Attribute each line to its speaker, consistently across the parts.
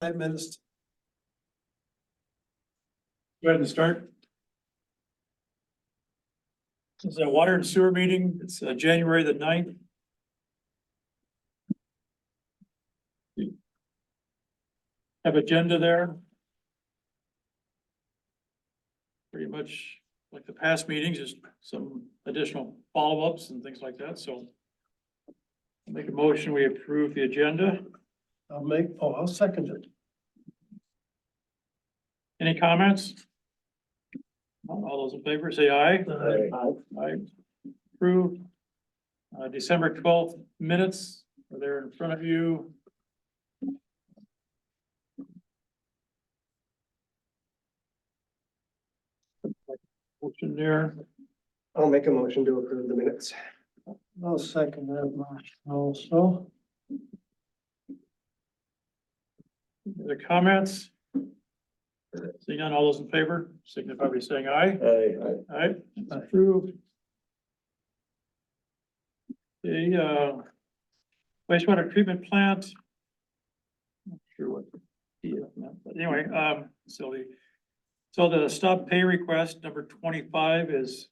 Speaker 1: 5 minutes.
Speaker 2: Go ahead and start. It's a water and sewer meeting. It's January the 9th. Have agenda there. Pretty much like the past meetings, just some additional follow-ups and things like that, so. I'll make a motion, we approve the agenda.
Speaker 1: I'll second it.
Speaker 2: Any comments? All those in favor, say aye. Aye. Approved. December 12th minutes are there in front of you. Motion there.
Speaker 3: I'll make a motion to approve the minutes.
Speaker 1: I'll second that motion also.
Speaker 2: Other comments? Seeing none, all those in favor, signify by saying aye. Aye, it's approved. The wastewater treatment plant. Not sure what the meant, but anyway, so the stop pay request number 25 is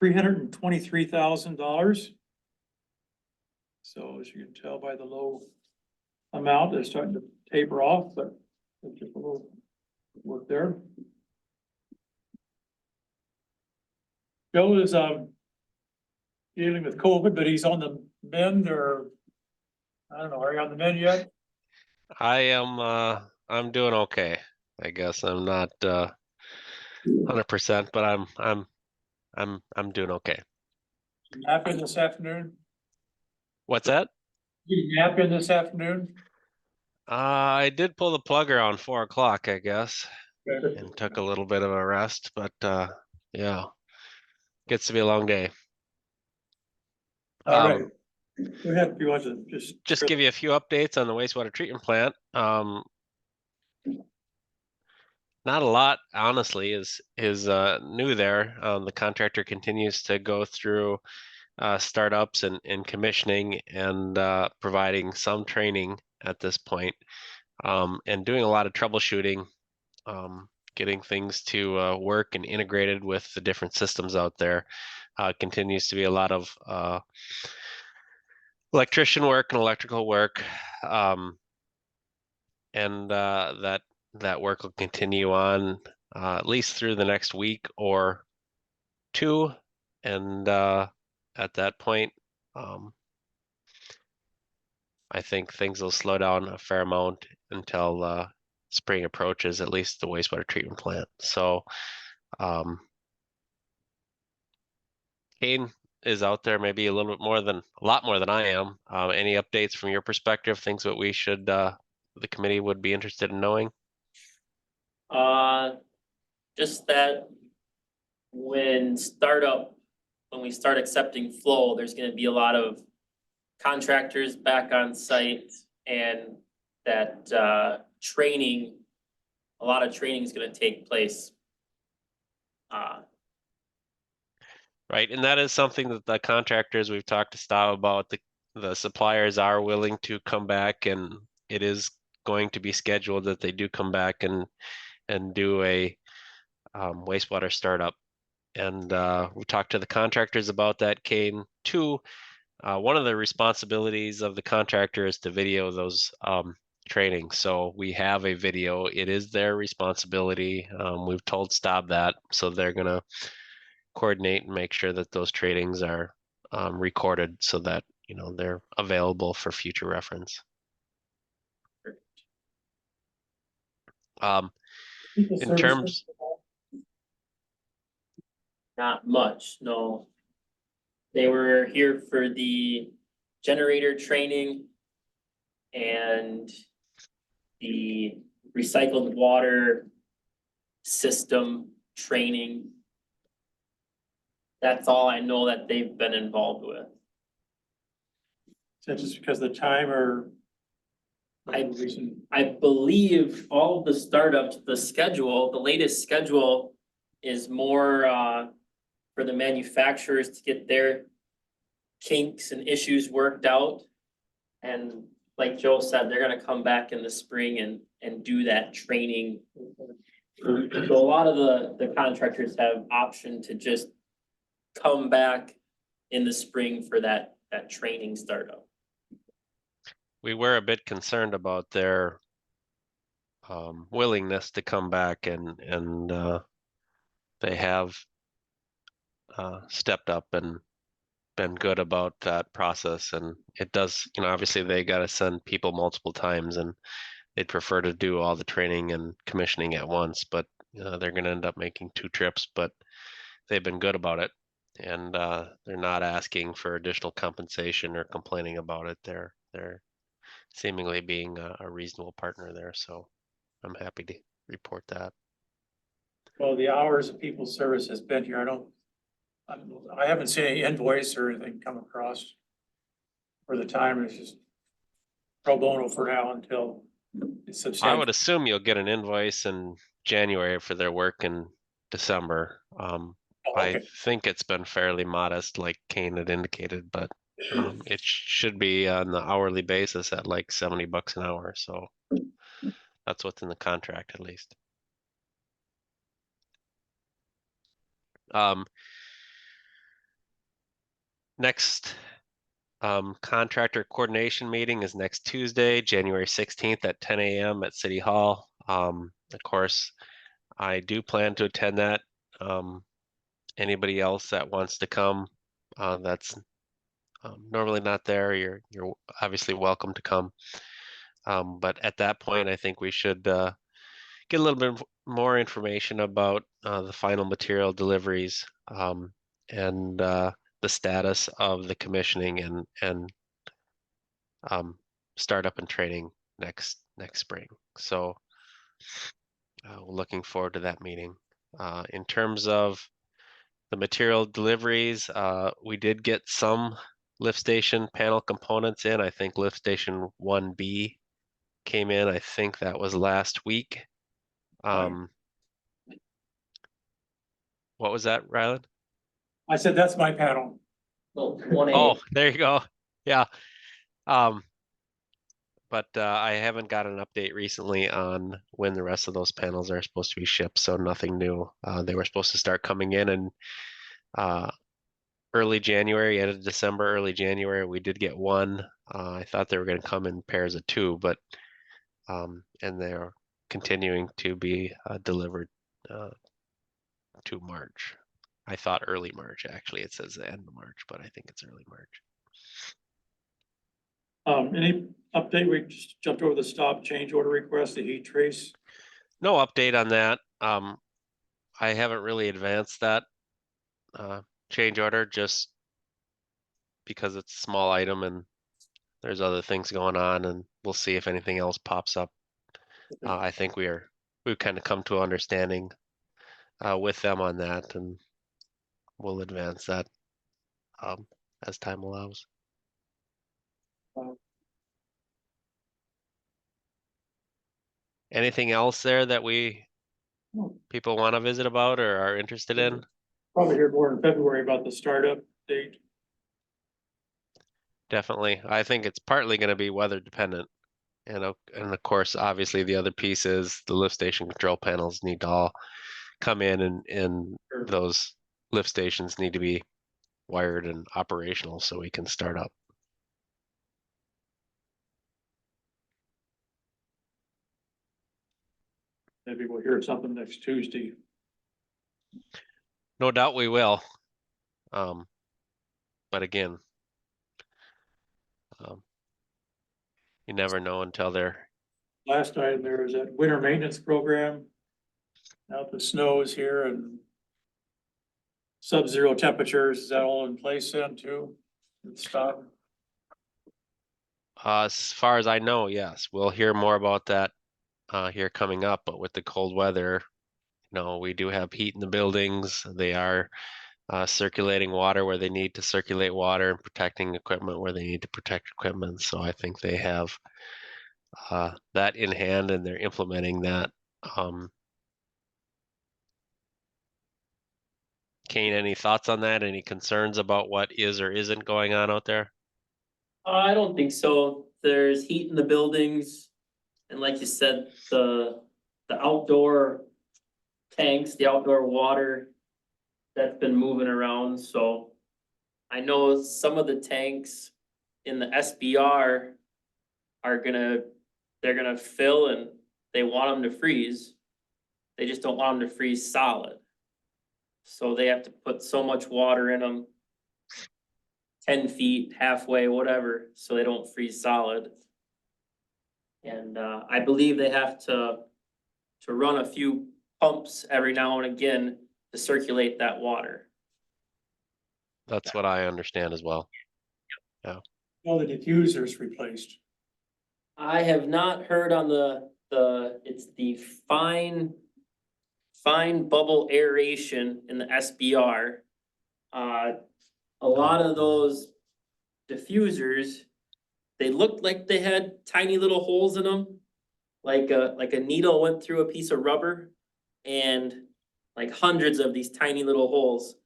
Speaker 2: $323,000. So as you can tell by the low amount, it's starting to taper off, but there's just a little work there. Joe is dealing with COVID, but he's on the mend, or I don't know, are you on the mend yet?
Speaker 4: I am I'm doing okay. I guess I'm not 100%, but I'm doing okay.
Speaker 2: Napping this afternoon?
Speaker 4: What's that?
Speaker 2: You napping this afternoon?
Speaker 4: I did pull the plug around 4 o'clock, I guess,
Speaker 2: Okay.
Speaker 4: and took a little bit of a rest, but yeah, gets to be a long day.
Speaker 2: All right. Go ahead if you want to
Speaker 4: Just give you a few updates on the wastewater treatment plant. Not a lot, honestly, is new there. The contractor continues to go through startups and commissioning and providing some training at this point, and doing a lot of troubleshooting, getting things to work and integrated with the different systems out there. Continues to be a lot of electrician work and electrical work, and that work will continue on at least through the next week or two, and at that point, I think things will slow down a fair amount until spring approaches, at least the wastewater treatment plant. So Kane is out there maybe a lot more than I am. Any updates from your perspective, things that we should the committee would be interested in knowing?
Speaker 5: Just that when we start accepting flow, there's gonna be a lot of contractors back on site, and that training, a lot of training is gonna take place.
Speaker 4: Right, and that is something that the contractors we've talked to Stav about. The suppliers are willing to come back, and it is going to be scheduled that they do come back and do a wastewater startup. And we talked to the contractors about that, Kane, too. One of the responsibilities of the contractor is to video those trainings. So we have a video. It is their responsibility. We've told Stav that, so they're gonna coordinate and make sure that those trainings are recorded so that they're available for future reference. In terms,
Speaker 5: Not much, no. They were here for the generator training and the recycled water system training. That's all I know that they've been involved with.
Speaker 2: Is that just because of the time, or?
Speaker 5: I believe all of the startups, the latest schedule is more for the manufacturers to get their kinks and issues worked out. And like Joe said, they're gonna come back in the spring and do that training. So a lot of the contractors have option to just come back in the spring for that training startup.
Speaker 4: We were a bit concerned about their willingness to come back and they have stepped up and been good about that process. And it does, obviously they got to send people multiple times and they'd prefer to do all the training and commissioning at once, but they're going to end up making 2 trips, but they've been good about it. And they're not asking for additional compensation or complaining about it. They're seemingly being a reasonable partner there. So I'm happy to report that.
Speaker 2: Well, the hours of people service has been here. I haven't seen any invoice or anything come across for the time. It's just pro bono for now until it's
Speaker 4: I
Speaker 2: substantial.
Speaker 4: would assume you'll get an invoice in January for their work in December.
Speaker 2: Oh,
Speaker 4: I
Speaker 2: okay.
Speaker 4: think it's been fairly modest, like Kane had indicated, but it should be on the hourly basis at like $70 an hour. So that's what's in the contract at least. Next contractor coordination meeting is next Tuesday, January 16th at 10 a.m. at City Hall. Of course, I do plan to attend that. Anybody else that wants to come, that's normally not there, you're obviously welcome to come. But at that point, I think we should get a little bit more information about the final material deliveries and the status of the commissioning and startup and training next spring. So looking forward to that meeting. In terms of the material deliveries, we did get some lift station panel components in. I think lift station 1B came in. I think that was last week. What was that, Ryland?
Speaker 2: I said, that's my panel.
Speaker 5: Well, 1A.
Speaker 4: Oh, there you go. Yeah. But I haven't got an update recently on when the rest of those panels are supposed to be shipped, so nothing new. They were supposed to start coming in early January, end of December, early January. We did get one. I thought they were going to come in pairs of 2, but and they're continuing to be delivered to March. I thought early March, actually. It says the end of March, but I think it's early March.
Speaker 2: Any update? We just jumped over the stop change order request, the heat trace.
Speaker 4: No update on that. I haven't really advanced that change order just because it's a small item and there's other things going on, and we'll see if anything else pops up. I think we've kind of come to an understanding with them on that, and we'll advance that as time allows. Anything else there that people want to visit about or are interested in?
Speaker 2: Probably hear more in February about the startup date.
Speaker 4: Definitely. I think it's partly going to be weather dependent. And of course, obviously the other piece is the lift station control panels need to all come in and those lift stations need to be wired and operational so we can start up.
Speaker 2: Maybe we'll hear something next Tuesday.
Speaker 4: No doubt we will. But again, you never know until they're.
Speaker 2: Last item there is that winter maintenance program. Now the snow is here and sub-zero temperatures, is that all in place then too? Stop.
Speaker 4: As far as I know, yes, we'll hear more about that here coming up, but with the cold weather, we do have heat in the buildings. They are circulating water where they need to circulate water and protecting equipment where they need to protect equipment. So I think they have that in hand and they're implementing that. Kane, any thoughts on that? Any concerns about what is or isn't going on out there?
Speaker 5: I don't think so. there's heat in the buildings. And like you said, the outdoor tanks, the outdoor water, that's been moving around, so. I know some of the tanks in the SBR are they're gonna fill and they want them to freeze. They just don't want them to freeze solid. So they have to put so much water in them. 10 feet, halfway, whatever, so they don't freeze solid. And I believe they have to run a few pumps every now and again to circulate that water.
Speaker 4: That's what I understand as well.
Speaker 2: All the diffusers replaced.
Speaker 5: I have not heard on it's the fine bubble aeration in the SBR. A lot of those diffusers, they looked like they had tiny little holes in them. Like a needle went through a piece of rubber and like hundreds of these tiny little holes.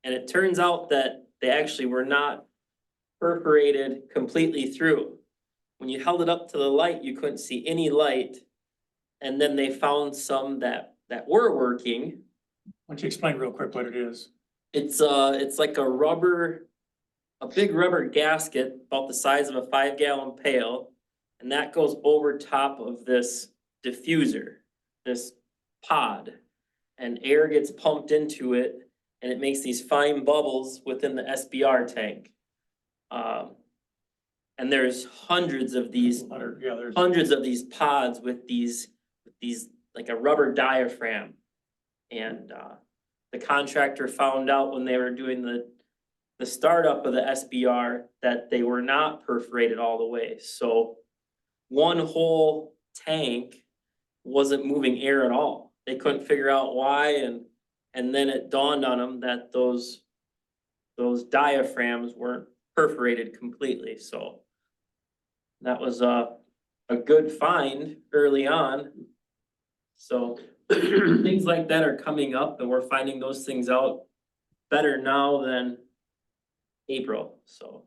Speaker 5: And it turns out that they actually were not perforated completely through. When you held it up to the light, you couldn't see any light. And then they found some that were working.
Speaker 2: Why don't you explain real quick what it is?
Speaker 5: It's like a big rubber gasket about the size of a 5-gallon pail. And that goes over top of this diffuser, this pod. And air gets pumped into it and it makes these fine bubbles within the SBR tank. And there's hundreds of these pods with these like a rubber diaphragm. And the contractor found out when they were doing the startup of the SBR that they were not perforated all the way. So one whole tank wasn't moving air at all. They couldn't figure out why, and then it dawned on them that those diaphragms weren't perforated completely, so. That was a good find early on. So things like that are coming up and we're finding those things out better now than April, so.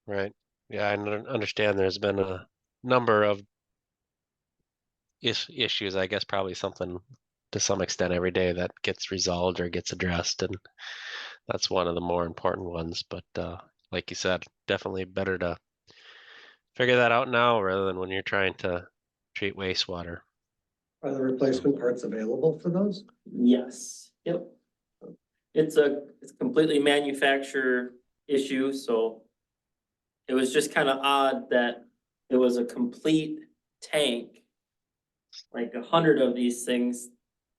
Speaker 4: Right. Yeah, I understand there's been a number of issues, I guess probably something to some extent every day that gets resolved or gets addressed, and that's one of the more important ones. But like you said, definitely better to figure that out now rather than when you're trying to treat wastewater.
Speaker 3: Are the replacement parts available for those?
Speaker 5: Yes, yep. It's a completely manufacturer issue, so. It was just kind of odd that it was a complete tank. Like 100 of these things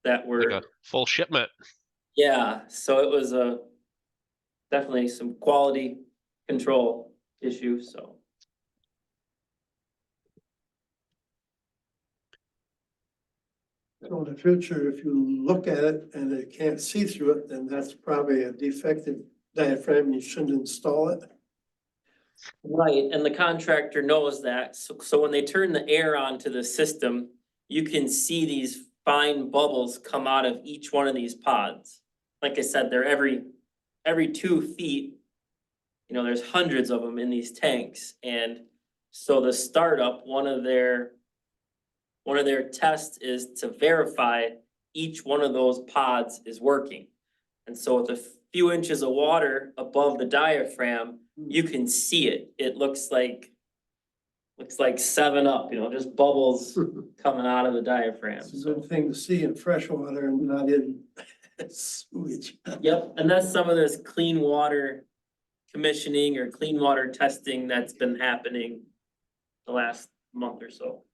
Speaker 5: that were.
Speaker 4: Like a full shipment.
Speaker 5: Yeah, so it was definitely some quality control issue, so.
Speaker 1: So in the future, if you look at it and it can't see through it, then that's probably a defective diaphragm. You shouldn't install it.
Speaker 5: Right, and the contractor knows that, so when they turn the air onto the system, you can see these fine bubbles come out of each one of these pods. Like I said, they're every 2 feet. You know, there's hundreds of them in these tanks, and so the startup, one of their tests is to verify each one of those pods is working. And so with a few inches of water above the diaphragm, you can see it. It looks like 7-Up, you know, just bubbles coming out of the diaphragm.
Speaker 1: It's a good thing to see in fresh water and not in sewage.
Speaker 5: Yep, and that's some of this clean water commissioning or clean water testing that's been happening the last month or so.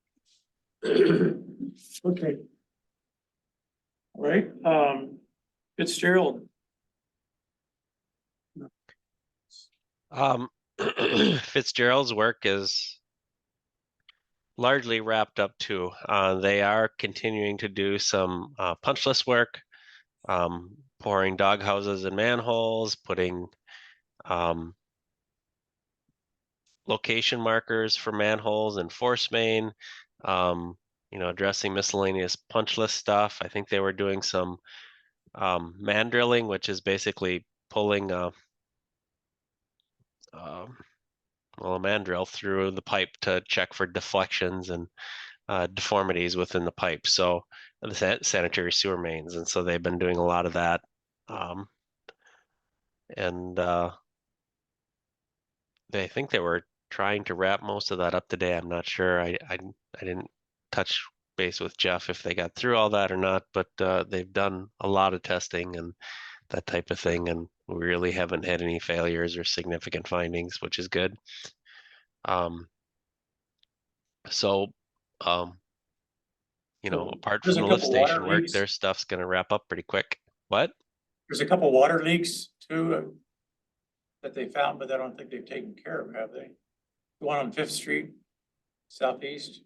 Speaker 1: Okay.
Speaker 2: All right, Fitzgerald,
Speaker 4: Fitzgerald's work is largely wrapped up too. They are continuing to do some punch list work, pouring dog houses and manholes, putting location markers for manholes and force main, you know, addressing miscellaneous punch list stuff. I think they were doing some man drilling, which is basically pulling well, a mandrel through the pipe to check for deflections and deformities within the pipe. So the sanitary sewer mains, and so they've been doing a lot of that. And they think they were trying to wrap most of that up today. I'm not sure. I didn't touch base with Jeff if they got through all that or not, but they've done a lot of testing and that type of thing, and we really haven't had any failures or significant findings, which is good. So, you know, apart
Speaker 6: There's
Speaker 4: from
Speaker 6: a
Speaker 4: the lift
Speaker 6: couple water
Speaker 4: station work,
Speaker 6: leaks.
Speaker 4: their stuff's gonna wrap up pretty quick. What?
Speaker 6: There's a couple water leaks too, that they found, but I don't think they've taken care of, have they? The one on Fifth Street, southeast.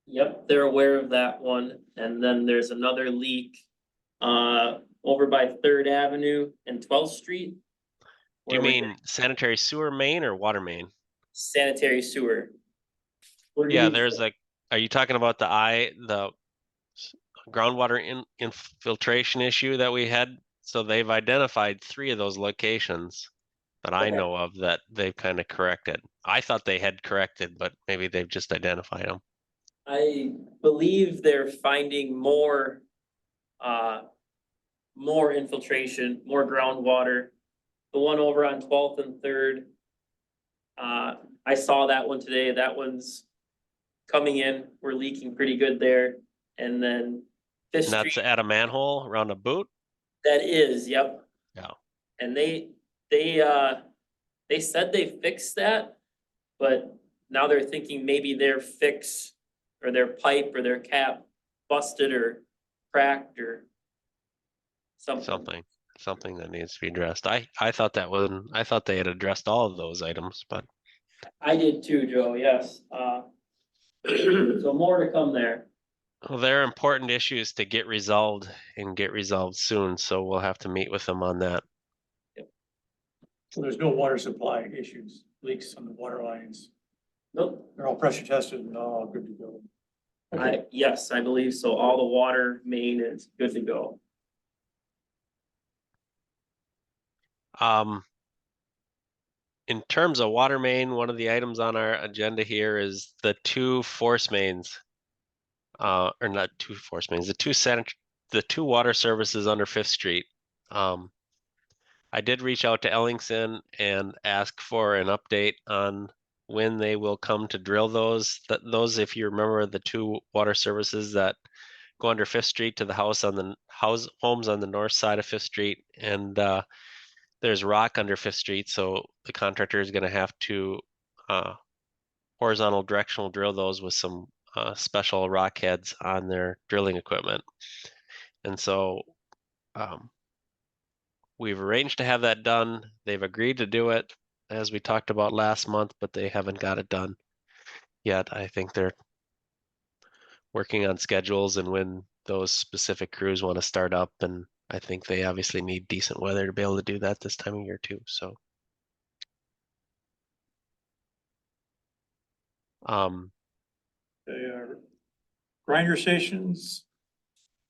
Speaker 5: Yep, they're aware of that one, and then there's another leak over by Third Avenue and 12th Street.
Speaker 4: Do you
Speaker 5: where we're
Speaker 4: mean sanitary sewer main or water main?
Speaker 5: sanitary sewer? We're
Speaker 4: Yeah,
Speaker 5: getting-
Speaker 4: there's like, are you talking about the groundwater infiltration issue that we had? So they've identified 3 of those locations that I
Speaker 5: Okay.
Speaker 4: know of that they've kind of corrected. I thought they had corrected, but maybe they've just identified them.
Speaker 5: I believe they're finding more infiltration, more groundwater. The one over on 12th and Third. I saw that one today. That one's coming in. We're leaking pretty good there. And then Fifth
Speaker 4: And that's
Speaker 5: Street,
Speaker 4: at a manhole around a boot?
Speaker 5: that is, yep.
Speaker 4: Yeah.
Speaker 5: And they said they fixed that, but now they're thinking maybe their fix or their pipe or their cap busted or cracked or something.
Speaker 4: Something that needs to be addressed. I thought I thought they had addressed all of those items, but
Speaker 5: I did too, Joe, yes. So more to come there.
Speaker 4: well, they're important issues to get resolved and get resolved soon, so we'll have to meet with them on that.
Speaker 6: So there's no water supply issues, leaks on the water lines.
Speaker 5: Nope,
Speaker 6: They're all pressure tested and all good to go.
Speaker 5: yes, I believe so. All the water main is good to go.
Speaker 4: In terms of water main, one of the items on our agenda here is the 2 force mains. Or not 2 force mains, the 2 water services under Fifth Street. I did reach out to Ellingson and ask for an update on when they will come to drill those. Those, if you remember, the 2 water services that go under Fifth Street to the homes on the north side of Fifth Street, and there's rock under Fifth Street, so the contractor is going to have to horizontal directional drill those with some special rock heads on their drilling equipment. And so we've arranged to have that done. They've agreed to do it as we talked about last month, but they haven't got it done yet. I think they're working on schedules and when those specific crews want to start up, and I think they obviously need decent weather to be able to do that this time of year too, so.
Speaker 2: They are grinder stations.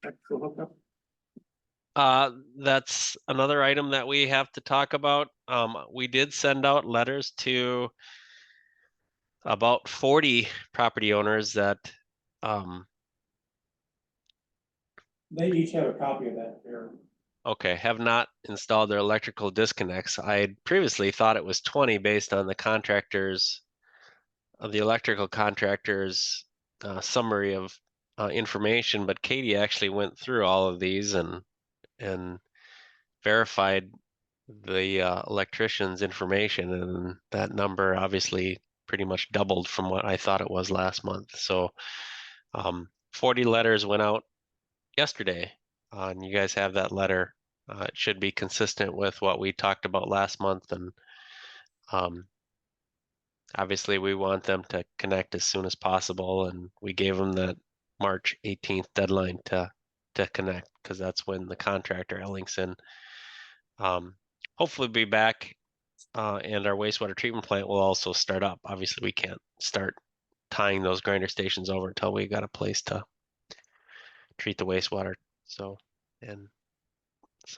Speaker 2: Electrical hookup.
Speaker 4: That's another item that we have to talk about. We did send out letters to about 40 property owners that,
Speaker 6: They each have a copy of that there.
Speaker 4: okay, have not installed their electrical disconnects. I had previously thought it was 20 based on the electrical contractor's summary of information, but Katie actually went through all of these and verified the electrician's information, and that number obviously pretty much doubled from what I thought it was last month. So 40 letters went out yesterday, and you guys have that letter. It should be consistent with what we talked about last month, and obviously we want them to connect as soon as possible, and we gave them that March 18th deadline to connect, because that's when the contractor Ellingson hopefully be back, and our wastewater treatment plant will also start up. Obviously, we can't start tying those grinder stations over until we got a place to treat the wastewater. So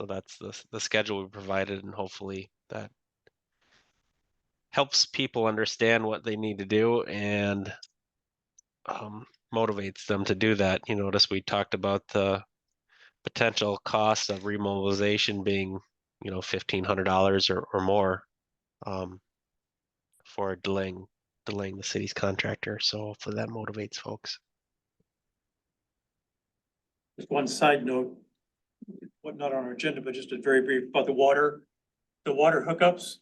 Speaker 4: that's the schedule we provided, and hopefully that helps people understand what they need to do and motivates them to do that. You notice we talked about the potential cost of remobilization being, $1,500 or more for delaying the city's contractor. So hopefully that motivates folks.
Speaker 2: Just one side note, what not on our agenda, but just a very brief about the water hookups.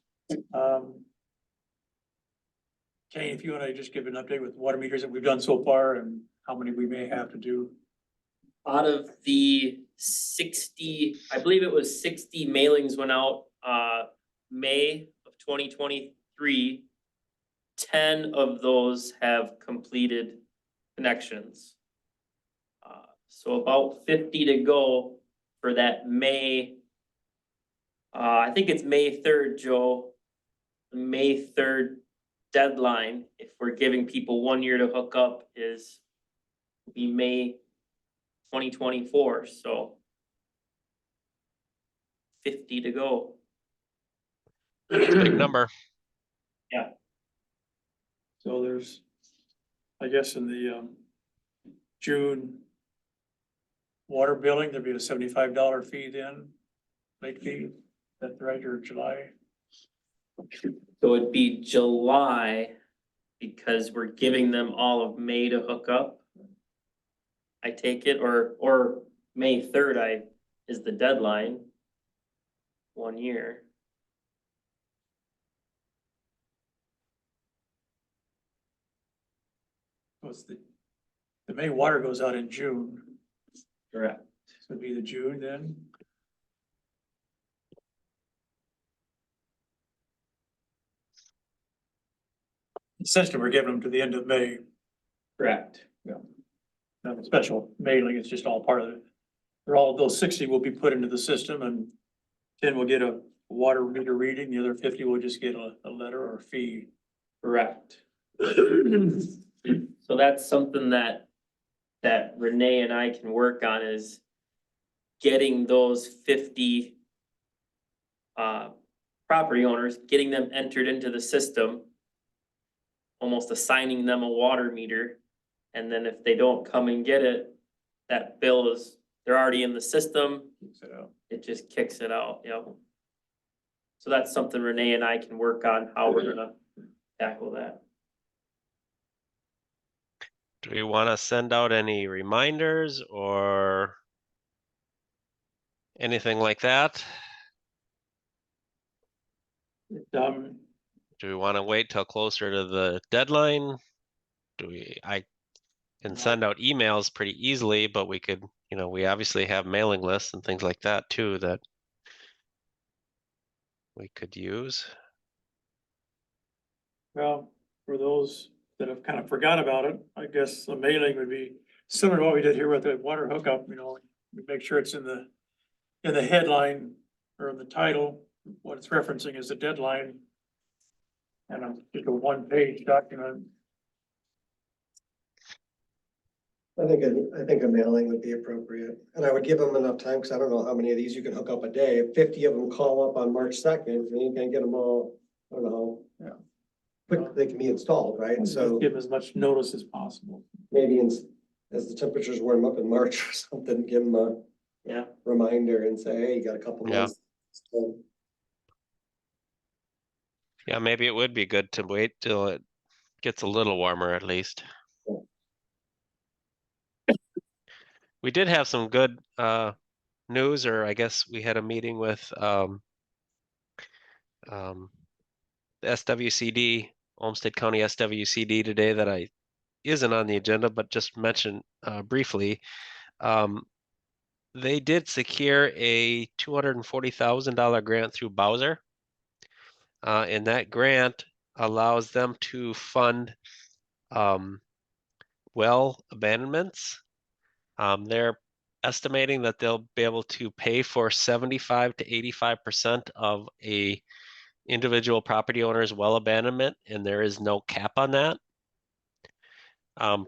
Speaker 2: Kane, if you want to just give an update with water meters that we've done so far and how many we may have to do.
Speaker 5: Out of the 60, I believe it was 60 mailings went out, May of 2023. 10 of those have completed connections. So about 50 to go for that May. I think it's May 3rd, Joe. The May 3rd deadline, if we're giving people 1 year to hook up, is be May 2024, so 50 to go.
Speaker 4: Big number.
Speaker 2: So there's, I guess in the June water billing, there'd be a $75 fee then, late fee, that's right, or July?
Speaker 5: So it'd be July, because we're giving them all of May to hook up. I take it, or May 3rd is the deadline. 1 year.
Speaker 6: What's the May water goes out in June,
Speaker 5: Correct.
Speaker 6: so it'd be the June then. Essentially, we're giving them to the end of May,
Speaker 5: Correct.
Speaker 6: not a special mailing, it's just all part of it. They're all, those 60 will be put into the system and 10 will get a water meter reading, the other 50 will just get a letter or a fee.
Speaker 5: Correct. So that's something that Renee and I can work on, is getting those 50 property owners, getting them entered into the system, almost assigning them a water meter. And then if they don't come and get it, that bill is, they're already in the system, it just kicks it out, So that's something Renee and I can work on, how we're gonna tackle that.
Speaker 4: Do we want to send out any reminders or anything like that? Do we want to wait till closer to the deadline? I can send out emails pretty easily, but we could, we obviously have mailing lists and things like that too that we could use.
Speaker 2: Well, for those that have kind of forgot about it, I guess a mailing would be similar to what we did here with the water hookup, we make sure it's in the headline or in the title, what it's referencing is the deadline. And just a 1-page document.
Speaker 3: I think a mailing would be appropriate, and I would give them enough time, because I don't know how many of these you can hook up a day. If 50 of them call up on March 2nd, then you can't get them all, I don't know.
Speaker 2: Yeah.
Speaker 3: Quick, they can be installed, right? So
Speaker 2: Give as much notice as possible.
Speaker 3: maybe as the temperatures warm up in March or something, give them a
Speaker 5: Yeah.
Speaker 3: reminder and say, hey, you got a couple
Speaker 4: Yeah.
Speaker 3: months. So,
Speaker 4: Yeah, maybe it would be good to wait till it gets a little warmer at least. We did have some good news, or I guess we had a meeting with the SWCD, Olmsted County SWCD today that isn't on the agenda, but just mention briefly. They did secure a $240,000 grant through Bowser. And that grant allows them to fund well abandonments. They're estimating that they'll be able to pay for 75 to 85% of a individual property owner's well abandonment, and there is no cap on that.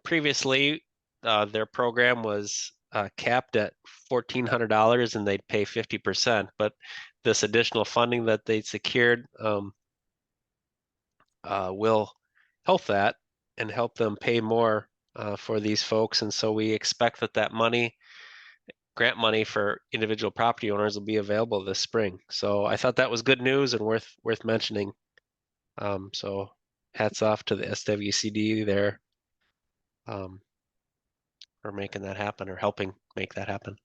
Speaker 4: Previously, their program was capped at $1,400 and they'd pay 50%, but this additional funding that they secured will help that and help them pay more for these folks. And so we expect that that money, grant money for individual property owners, will be available this spring. So I thought that was good news and worth mentioning. So hats off to the SWCD there for making that happen or helping make that happen.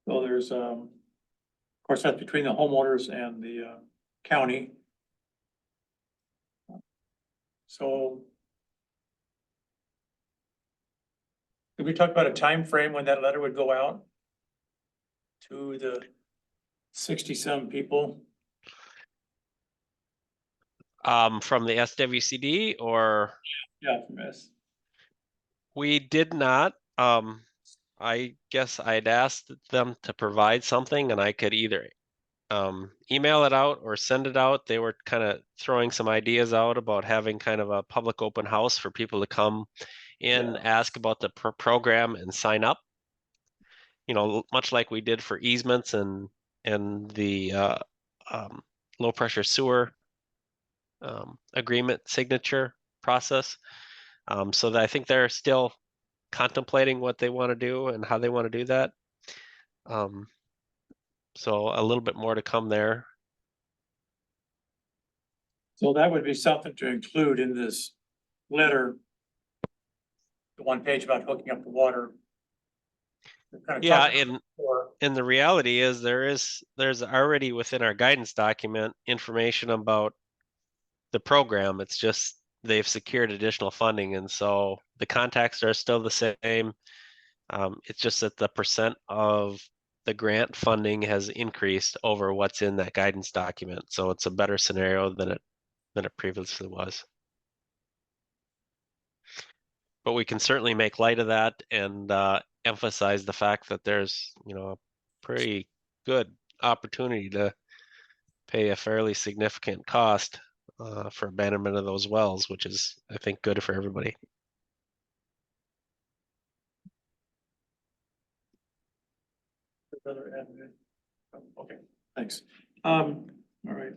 Speaker 6: So there's, of course, that's between the homeowners and the county. So did we talk about a time frame when that letter would go out to the 60-some people?
Speaker 4: From the SWCD or?
Speaker 6: Yeah, from us.
Speaker 4: We did not. I guess I'd asked them to provide something and I could either email it out or send it out. They were kind of throwing some ideas out about having kind of a public open house for people to come in,
Speaker 6: Yeah.
Speaker 4: ask about the program and sign up. You know, much like we did for easements and the low pressure sewer agreement signature process. So that I think they're still contemplating what they want to do and how they want to do that. So a little bit more to come there.
Speaker 6: So that would be something to include in this letter. The one page about hooking up the water. Kind of
Speaker 4: Yeah,
Speaker 6: talking about before.
Speaker 4: and the reality is there's already within our guidance document information about the program. It's just they've secured additional funding, and so the contacts are still the same. It's just that the percent of the grant funding has increased over what's in that guidance document. So it's a better scenario than it previously was. But we can certainly make light of that and emphasize the fact that there's, you know, a pretty good opportunity to pay a fairly significant cost for abandonment of those wells, which is, I think, good for everybody.
Speaker 6: Okay, thanks. All right.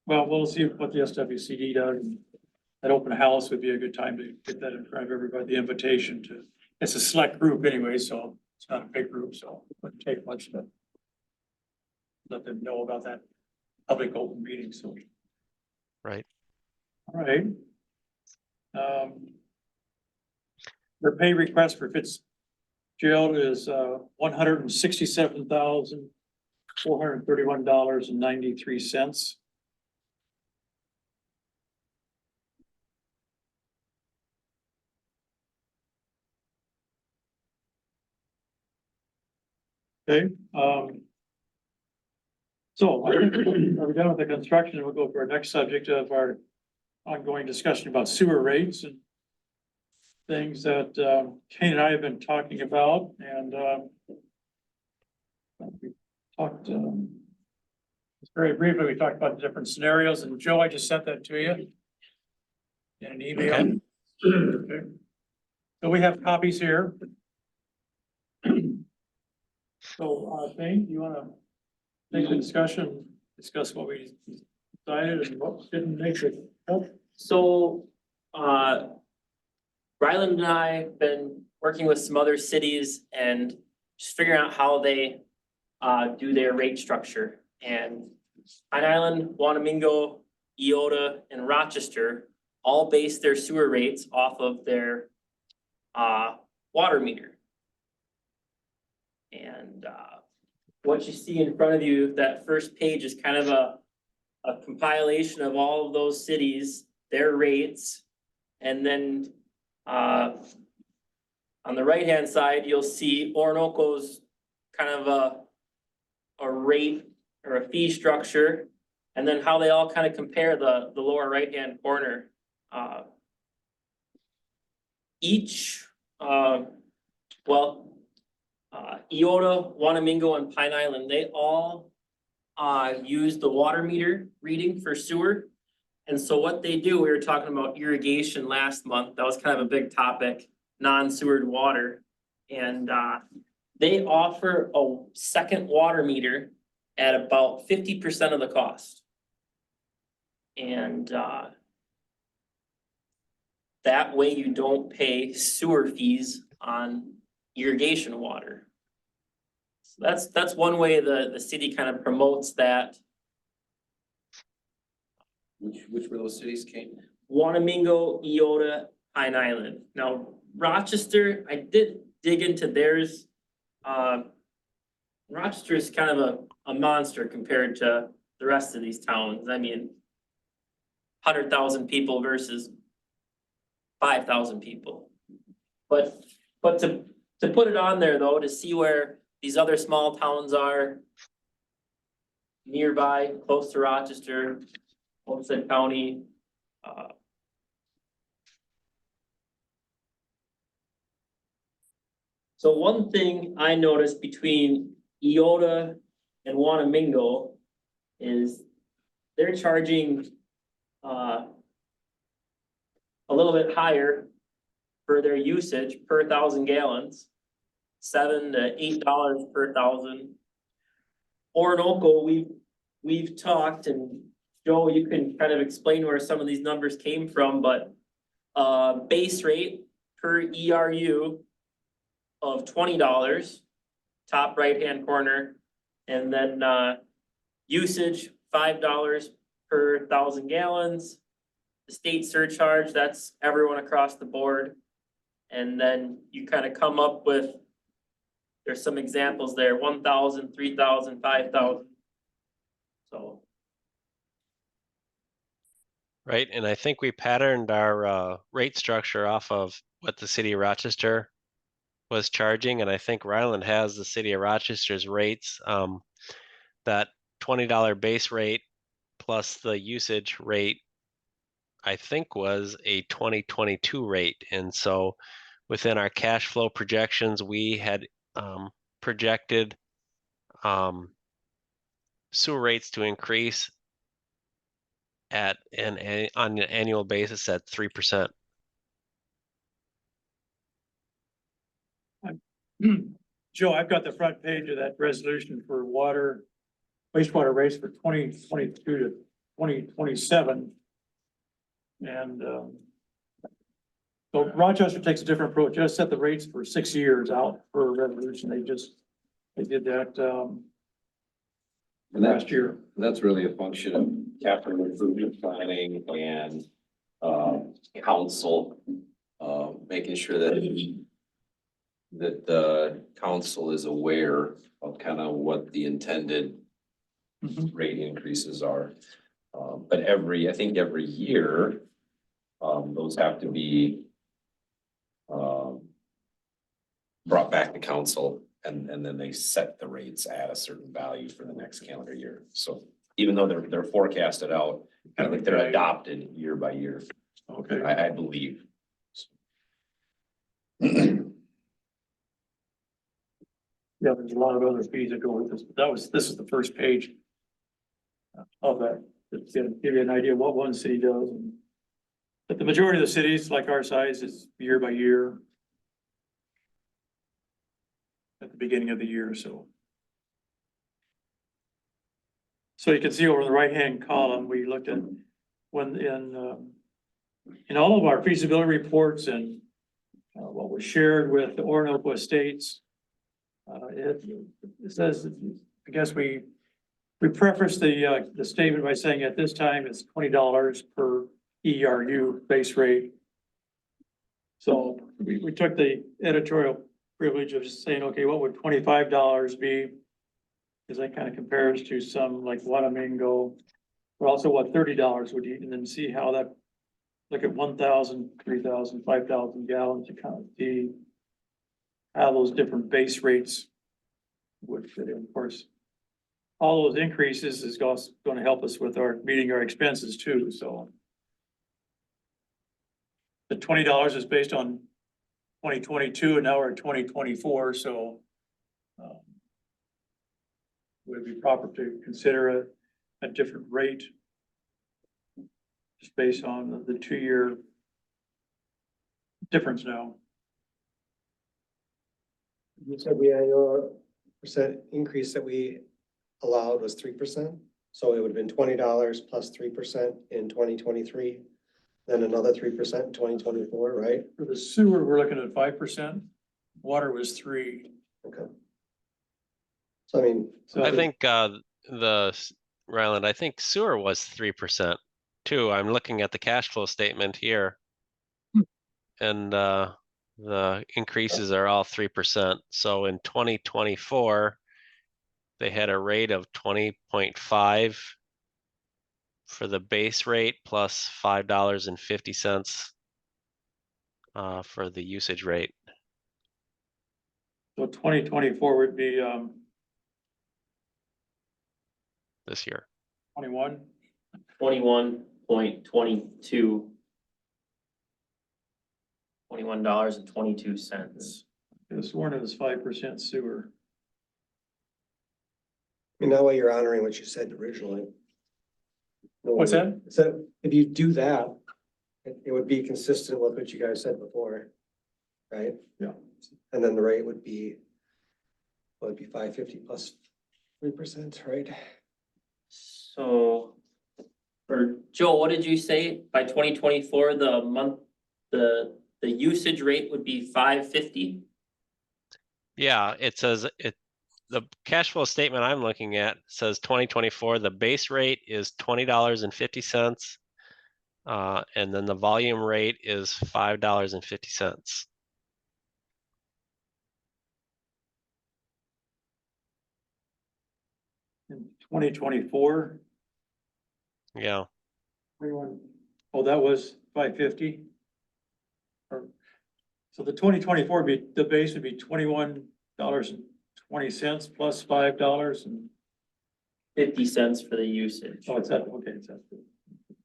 Speaker 6: Well, we'll see what the SWCD does. That open house would be a good time to get that in front of everybody, the invitation to, it's a select group anyway, so it's not a big group, so it wouldn't take much to let them know about that public open meeting, so.
Speaker 4: Right.
Speaker 6: All right. Their pay request for Fitzgerald is $167,431.93. Okay, so I think are we done with the construction? We'll go for our next subject of our ongoing discussion about sewer rates and things that Kane and I have been talking about, and we talked very briefly. We talked about the different scenarios, and Joe, I just sent that to you in an email.
Speaker 4: Okay.
Speaker 6: Okay. So we have copies here. So, Kane, you want to take the discussion, discuss what we decided and what didn't make it?
Speaker 5: So, Ryland and I have been working with some other cities and just figuring out how they do their rate structure. And Pine Island, Wanamingo, Eota, and Rochester all base their sewer rates off of their water meter. And what you see in front of you, that first page is kind of a compilation of all of those cities, their rates. And then on the right-hand side, you'll see Orinoco's kind of a rate or a fee structure, and then how they all kind of compare the lower right-hand corner. Eota, Wanamingo, and Pine Island, they all use the water meter reading for sewer. And so what they do, we were talking about irrigation last month, that was kind of a big topic, non-sewered water. And They offer a second water meter at about 50% of the cost. And that way you don't pay sewer fees on irrigation water. So that's one way the city kind of promotes that.
Speaker 7: Which were those cities, Kate?
Speaker 5: Wanamingo, Eota, Pine Island. Now Rochester, I did dig into theirs. Rochester is kind of a monster compared to the rest of these towns. I mean, 100,000 people versus 5,000 people. But to put it on there though, to see where these other small towns are nearby, close to Rochester, Olmsted County. So one thing I noticed between Eota and Wanamingo is they're charging a little bit higher for their usage per 1,000 gallons, $7 to $8 per 1,000. Orinoco, we've talked, and Joe, you can kind of explain where some of these numbers came from, but base rate per ERU of $20, top right-hand corner, and then usage $5 per 1,000 gallons. The state surcharge, that's everyone across the board. And then you kind of come up with, there's some examples there, 1,000, 3,000, 5,000. So.
Speaker 4: Right, and I think we patterned our rate structure off of what the city of Rochester was charging, and I think Ryland has the city of Rochester's rates. That $20 base rate plus the usage rate, I think was a 2022 rate. And so within our cash flow projections, we had projected sewer rates to increase on an annual basis at 3%.
Speaker 2: Joe, I've got the front page of that resolution for wastewater rates for 2022 to 2027. And so Rochester takes a different approach, just set the rates for 6 years out for a resolution. They did that last year.
Speaker 7: That's really a function of capital improvement planning and council, making sure that the council is aware of kind of what the intended rate increases are. But I think every year, those have to be brought back to council, and then they set the rates at a certain value for the next calendar year. So even though they're forecasted out, kind of like they're adopted year by year,
Speaker 2: Okay.
Speaker 7: I believe.
Speaker 2: Yeah, there's a lot of other fees that go with this, but this is the first page of that. It's to give you an idea of what one city does. But the majority of the cities, like our size, is year by year. At the beginning of the year, so. So you can see over the right-hand column, we looked at when in all of our feasibility reports and what was shared with the Orinoco Estates. It says, I guess we preface the statement by saying at this time it's $20 per ERU base rate. So we took the editorial privilege of just saying, okay, what would $25 be? Because that kind of compares to some like Wanamingo, but also what $30 would eat, and then see how that, look at 1,000, 3,000, 5,000 gallons to kind of see how those different base rates would fit in. Of course, all those increases is going to help us with our meeting our expenses too. So the $20 is based on 2022, and now we're at 2024, so would it be proper to consider a different rate just based on the 2-year difference now?
Speaker 3: You said the annual percent increase that we allowed was 3%. So it would have been $20 plus 3% in 2023, then another 3% in 2024, right?
Speaker 6: For the sewer, we're looking at 5%. Water was 3%.
Speaker 3: Okay. So I mean,
Speaker 6: So
Speaker 4: I think Ryland, I think sewer was 3% too. I'm looking at the cash flow statement here. And the increases are all 3%. So in 2024, they had a rate of 20.5 for the base rate plus $5.50 for the usage rate.
Speaker 2: So 2024 would be,
Speaker 4: This year.
Speaker 2: 21.
Speaker 5: 21.22. $21.22.
Speaker 2: This one is 5% sewer.
Speaker 3: I mean, that way you're honoring what you said originally.
Speaker 6: What's that?
Speaker 3: So if you do that, it would be consistent with what you guys said before, right?
Speaker 2: Yeah.
Speaker 3: And then the rate would be, what would be 550 plus 3%, right?
Speaker 5: So for Joe, what did you say? By 2024, the usage rate would be 550?
Speaker 4: Yeah, it says the cash flow statement I'm looking at says 2024, the base rate is $20.50. And then the volume rate is $5.50.
Speaker 2: In 2024,
Speaker 4: Yeah,
Speaker 2: 21, oh, that was 550? So the 2024 be, the base would be $21.20 plus $5 and,
Speaker 5: 50 cents for the usage.
Speaker 2: oh, it's that, okay, it's that.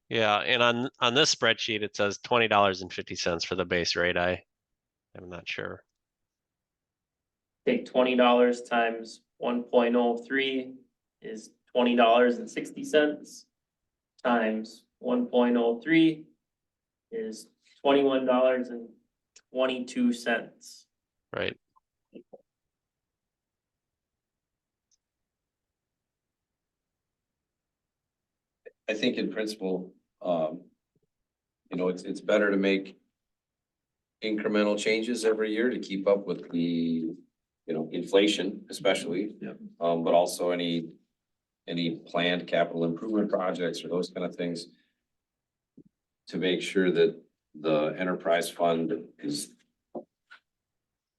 Speaker 4: yeah, and on this spreadsheet, it says $20.50 for the base rate. I'm not sure.
Speaker 5: Take $20 times 1.03 is $20.60 times 1.03 is $21.22.
Speaker 4: Right.
Speaker 7: I think in principle, it's better to make incremental changes every year to keep up with the, inflation especially.
Speaker 2: Yep.
Speaker 7: But also any planned capital improvement projects or those kind of things to make sure that the enterprise fund is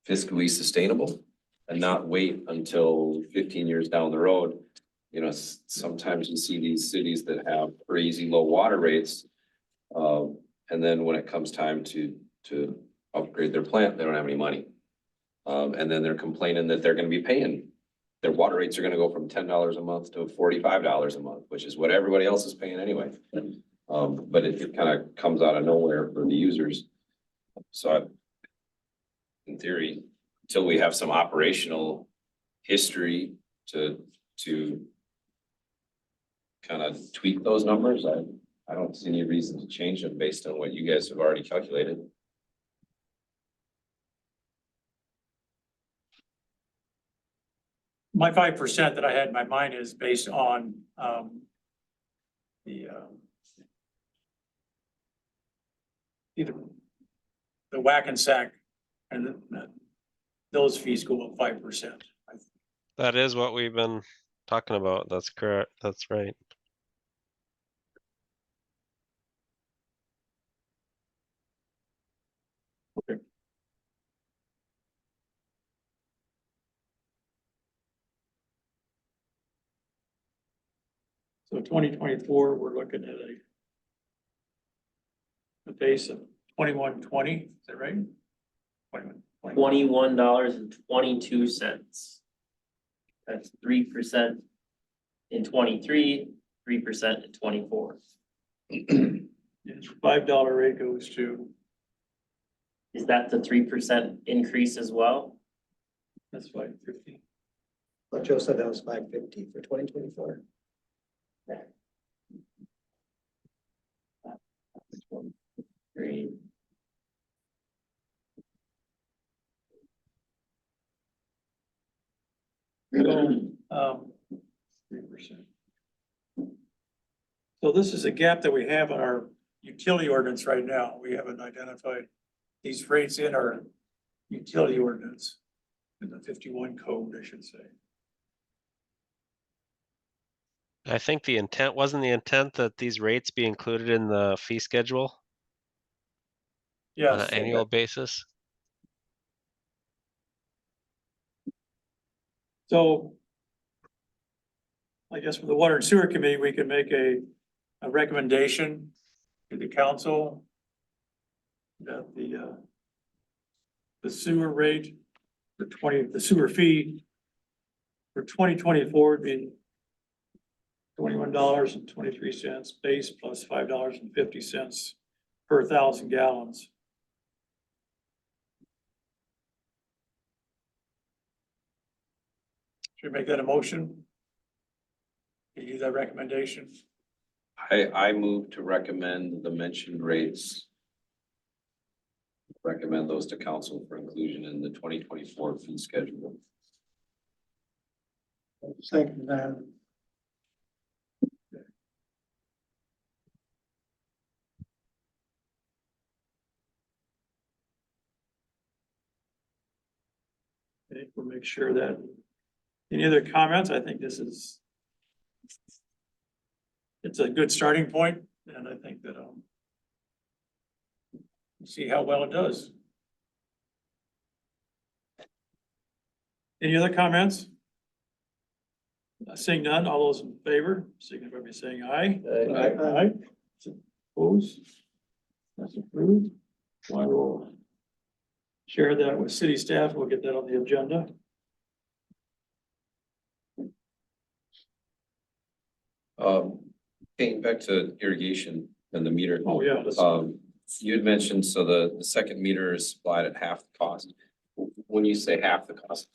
Speaker 7: fiscally sustainable and not wait until 15 years down the road. Sometimes you see these cities that have crazy low water rates. And then when it comes time to upgrade their plant, they don't have any money. And then they're complaining that they're gonna be paying, their water rates are gonna go from $10 a month to $45 a month, which is what everybody else is paying anyway. But it kind of comes out of nowhere for the users. So in theory, until we have some operational history to kind of tweak those numbers, I don't see any reason to change them based on what you guys have already calculated.
Speaker 6: My 5% that I had in my mind is based on, either the whack and sack and those fees go up 5%.
Speaker 4: That is what we've been talking about. That's correct. That's right.
Speaker 2: Okay. So 2024, we're looking at a base of 21.20, is that right? 21.
Speaker 5: $21.22. That's 3% in 23, 3% in 24.
Speaker 2: Yes, $5 rate goes to,
Speaker 5: Is that the 3% increase as well?
Speaker 2: that's 550.
Speaker 3: But Joe said that was 550 for 2024.
Speaker 5: Three.
Speaker 6: So this is a gap that we have in our utility ordinance right now. We haven't identified these rates in our utility ordinance. In the 51 code, I should say.
Speaker 4: I think wasn't the intent that these rates be included in the fee schedule on
Speaker 6: Yes,
Speaker 4: an annual basis?
Speaker 6: so I guess for the Water and Sewer Committee, we can make a recommendation to the council that the sewer rate for the sewer fee for 2024 would be $21.23 base plus $5.50 per 1,000 gallons. Should we make that a motion? Can you do that recommendation?
Speaker 7: I move to recommend the mentioned rates. Recommend those to council for inclusion in the 2024 fee schedule.
Speaker 1: Second that.
Speaker 6: Okay, we'll make sure that, any other comments? I think it's a good starting point, and I think that, we'll see how well it does. Any other comments? Seeing none, all those in favor, signify by saying aye. Aye. Opposed? That's approved. So I will share that with city staff. We'll get that on the agenda.
Speaker 7: Getting back to irrigation and the meter.
Speaker 6: Oh, yeah. let's-
Speaker 7: You had mentioned, so the second meter is supplied at half the cost. When you say half the cost,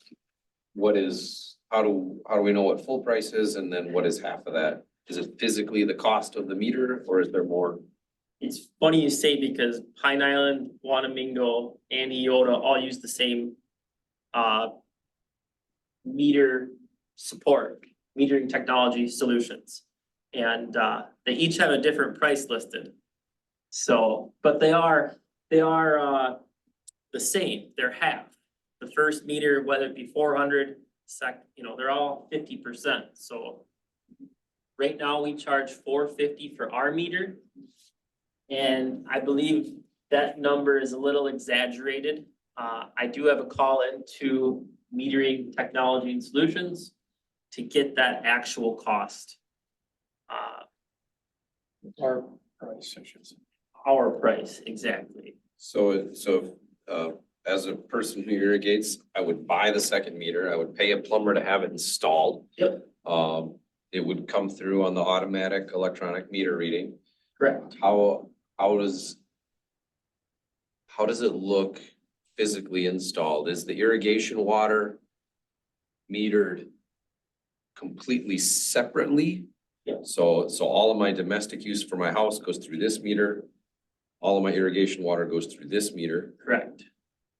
Speaker 7: how do we know what full price is, and then what is half of that? Is it physically the cost of the meter, or is there more?
Speaker 5: It's funny you say because Pine Island, Wanamingo, and Eota all use the same meter support, metering technology solutions. And they each have a different price listed. So, but they are the same, they're half. The first meter, whether it be 400, they're all 50%, so. Right now, we charge $450 for our meter. And I believe that number is a little exaggerated. I do have a call into Metering Technology and Solutions to get that actual cost.
Speaker 6: Our price, I should say.
Speaker 5: Our price, exactly.
Speaker 7: So, as a person who irrigates, I would buy the second meter, I would pay a plumber to have it installed.
Speaker 5: Yep.
Speaker 7: It would come through on the automatic electronic meter reading.
Speaker 5: Correct.
Speaker 7: How does it look physically installed? Is the irrigation water metered completely separately?
Speaker 5: Yeah.
Speaker 7: So all of my domestic use for my house goes through this meter. All of my irrigation water goes through this meter.
Speaker 5: Correct.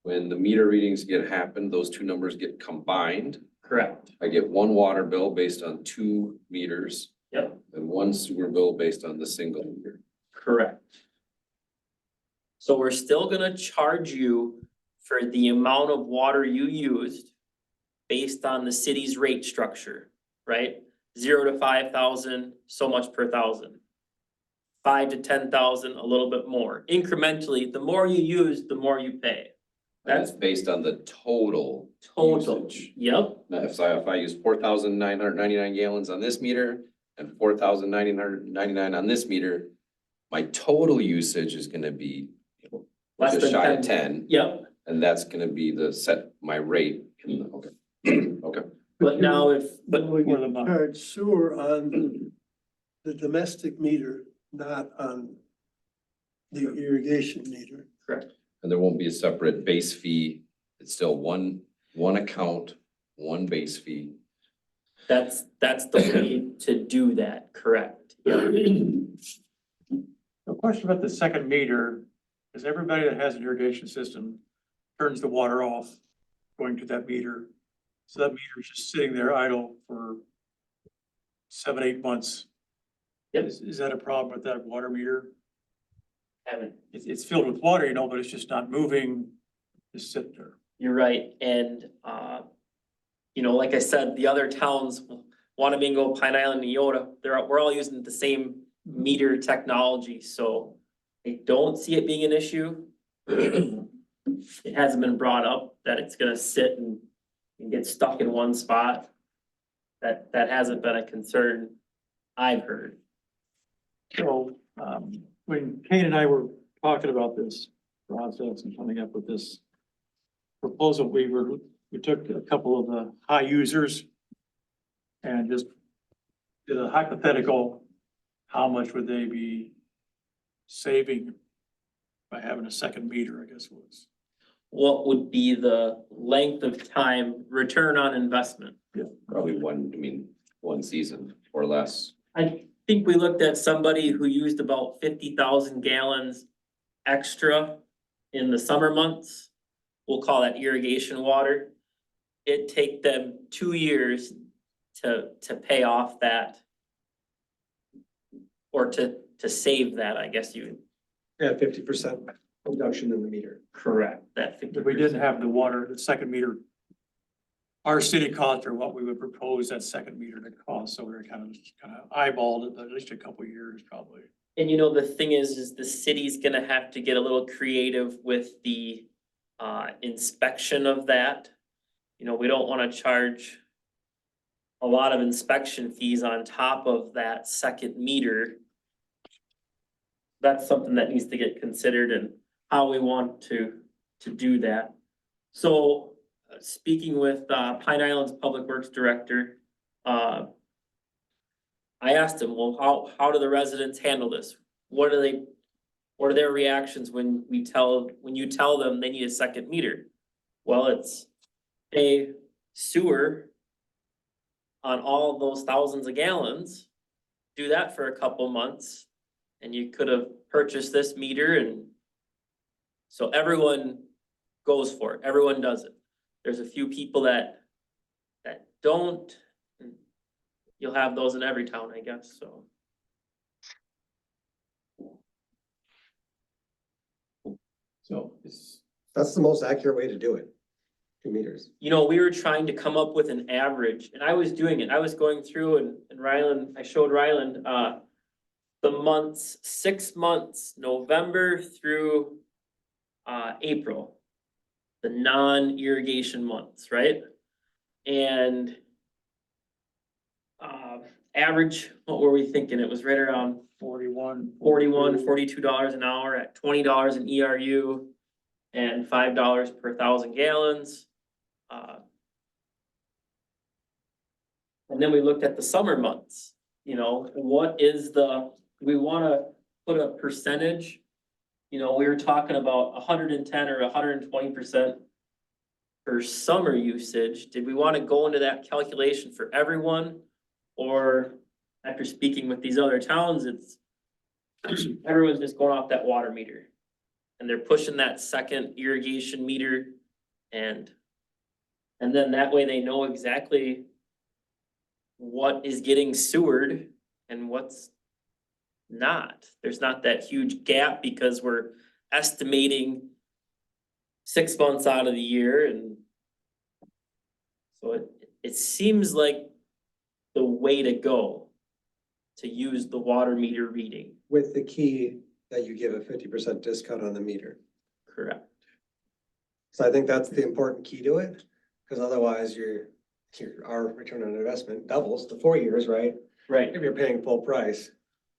Speaker 7: When the meter readings happen, those two numbers get combined.
Speaker 5: Correct.
Speaker 7: I get one water bill based on 2 meters.
Speaker 5: Yep.
Speaker 7: And one sewer bill based on the single meter.
Speaker 5: Correct. So we're still gonna charge you for the amount of water you used based on the city's rate structure, right? 0 to 5,000, so much per 1,000. 5 to 10,000, a little bit more. Incrementally, the more you use, the more you pay.
Speaker 7: That's based on the total.
Speaker 5: Total.
Speaker 7: usage.
Speaker 5: Yep,
Speaker 7: Now, if I use 4,999 gallons on this meter and 4,999 on this meter, my total usage is gonna be
Speaker 5: less
Speaker 7: just
Speaker 5: than
Speaker 7: shy of
Speaker 5: 10.
Speaker 7: 10,
Speaker 5: Yep,
Speaker 7: and that's gonna be my rate. Okay. Okay.
Speaker 5: but now
Speaker 1: But we
Speaker 6: For the
Speaker 1: can
Speaker 6: month.
Speaker 1: charge sewer on the domestic meter, not on the irrigation meter.
Speaker 7: And there won't be a separate base fee. It's still one account, one base fee.
Speaker 5: that's the way to do that, correct? Yep.
Speaker 6: A question about the second meter, is everybody that has an irrigation system turns the water off going to that meter? So that meter is just sitting there idle for 7, 8 months. Is that a problem with that water meter?
Speaker 5: Haven't,
Speaker 6: It's filled with water, but it's just not moving, just sitting there.
Speaker 5: you're right, and, like I said, the other towns, Wanamingo, Pine Island, Neota, we're all using the same meter technology, so I don't see it being an issue. It hasn't been brought up that it's gonna sit and get stuck in one spot. That hasn't been a concern I've heard.
Speaker 2: So, when Kane and I were talking about this process and coming up with this proposal, we took a couple of the high users and just did a hypothetical, how much would they be saving by having a second meter, I guess it was.
Speaker 5: What would be the length of time return on investment?
Speaker 7: Probably one season or less.
Speaker 5: I think we looked at somebody who used about 50,000 gallons extra in the summer months. We'll call that irrigation water. It'd take them 2 years to pay off that. Or to save that, I guess you would.
Speaker 3: Yeah, 50% reduction in the meter.
Speaker 5: Correct. That
Speaker 2: If we didn't have the second meter, our city cost or what we would propose that second meter to cost, so we were kind of eyeballed it, at least a couple of years probably.
Speaker 5: And the thing is the city's gonna have to get a little creative with the inspection of that. We don't wanna charge a lot of inspection fees on top of that second meter. That's something that needs to get considered and how we want to do that. So, speaking with Pine Island's Public Works Director, I asked him, well, how do the residents handle this? What are their reactions when you tell them they need a second meter? Well, it's a sewer on all those thousands of gallons. Do that for a couple months and you could have purchased this meter, and so everyone goes for it. Everyone does it. There's a few people that don't. You'll have those in every town, I guess, so.
Speaker 6: So
Speaker 3: That's the most accurate way to do it. 2 meters.
Speaker 5: We were trying to come up with an average, and I was doing it. I was going through and Ryland, I showed Ryland, the months, 6 months, November through, April. The non-irrigation months, right? And, average, what were we thinking? It was right around $42 an hour at $20 in ERU and $5 per 1,000 gallons. And then we looked at the summer months, what is we wanna put a percentage. We were talking about 110 or 120% for summer usage. Did we wanna go into that calculation for everyone? Or after speaking with these other towns, it's everyone's just going off that water meter. And they're pushing that second irrigation meter and then that way they know exactly what is getting sewered and what's not. There's not that huge gap because we're estimating 6 months out of the year, and so it seems like the way to go to use the water meter reading.
Speaker 3: With the key that you give a 50% discount on the meter.
Speaker 5: Correct.
Speaker 3: So I think that's the important key to it, because otherwise our return on investment doubles to 4 years, right?
Speaker 5: Right.
Speaker 3: If you're paying full price.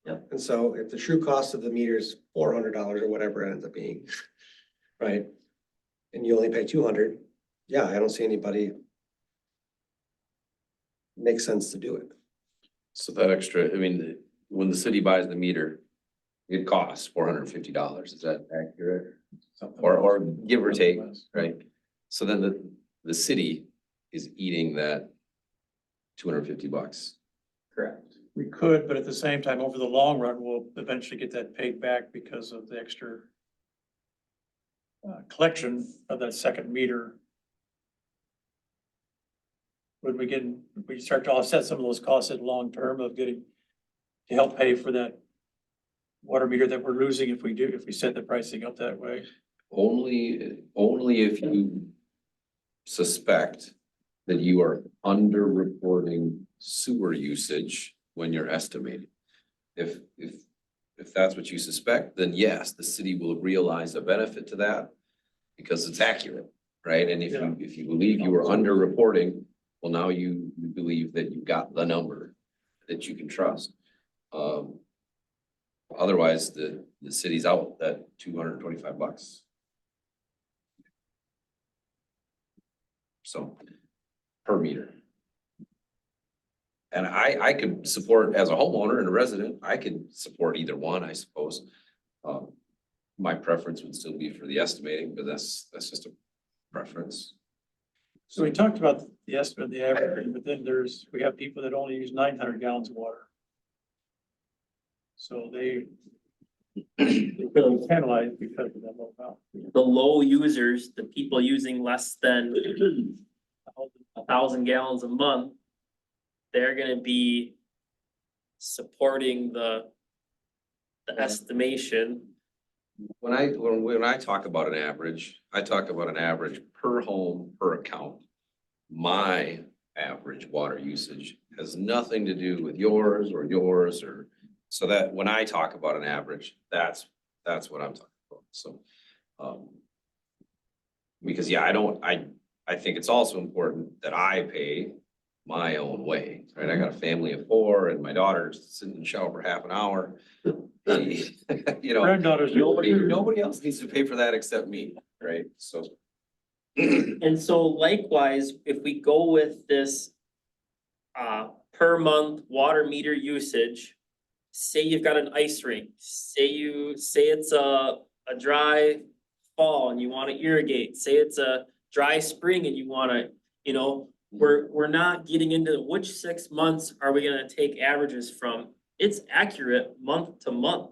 Speaker 5: Yep.
Speaker 3: And so if the true cost of the meter is $400 or whatever it ends up being, right? And you only pay 200, yeah, I don't see anybody makes sense to do it.
Speaker 7: So that extra, when the city buys the meter, it costs $450. Is that accurate? Or give or take, right? So then the city is eating that $250.
Speaker 5: Correct.
Speaker 6: we could, but at the same time, over the long run, we'll eventually get that paid back because of the extra collection of that second meter. When we start to offset some of those costs in long term of getting to help pay for that water meter that we're losing if we set the pricing up that way?
Speaker 7: Only if you suspect that you are underreporting sewer usage when you're estimating. If that's what you suspect, then yes, the city will realize a benefit to that because it's accurate, right? And if you believe you are underreporting, well, now you believe that you've got the number that you can trust. Otherwise, the city's out that $225. So, per meter. And I could support, as a homeowner and a resident, I could support either one, I suppose. My preference would still be for the estimating, but that's just a preference.
Speaker 6: So we talked about the estimate, the average, but then we have people that only use 900 gallons of water. So they're penalized because of that low amount.
Speaker 5: The low users, the people using less than 1,000 gallons a month, they're gonna be supporting the estimation.
Speaker 7: When I talk about an average, I talk about an average per home, per account. My average water usage has nothing to do with yours, or, so that when I talk about an average, that's what I'm talking about, so. Because, yeah, I think it's also important that I pay my own way, right? I got a family of 4 and my daughter's sitting in the shower for half an hour. You know,
Speaker 6: Granddaughters.
Speaker 7: nobody else needs to pay for that except me, right? So.
Speaker 5: And so likewise, if we go with this per month water meter usage, say you've got an ice rink, say it's a dry fall and you wanna irrigate, say it's a dry spring and you wanna, we're not getting into which 6 months are we gonna take averages from. It's accurate month to month.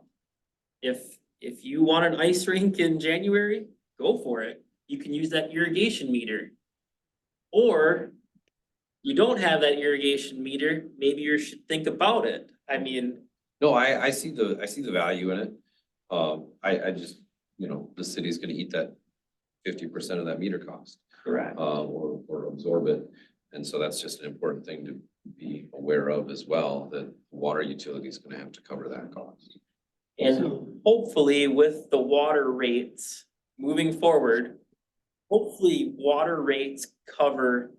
Speaker 5: If you want an ice rink in January, go for it. You can use that irrigation meter. Or you don't have that irrigation meter, maybe you should think about it. I mean,
Speaker 7: No, I see the value in it. I just, the city's gonna eat that 50% of that meter cost,
Speaker 5: correct.
Speaker 7: or absorb it. And so that's just an important thing to be aware of as well, that water utility is gonna have to cover that cost.
Speaker 5: And hopefully with the water rates moving forward, hopefully water rates cover,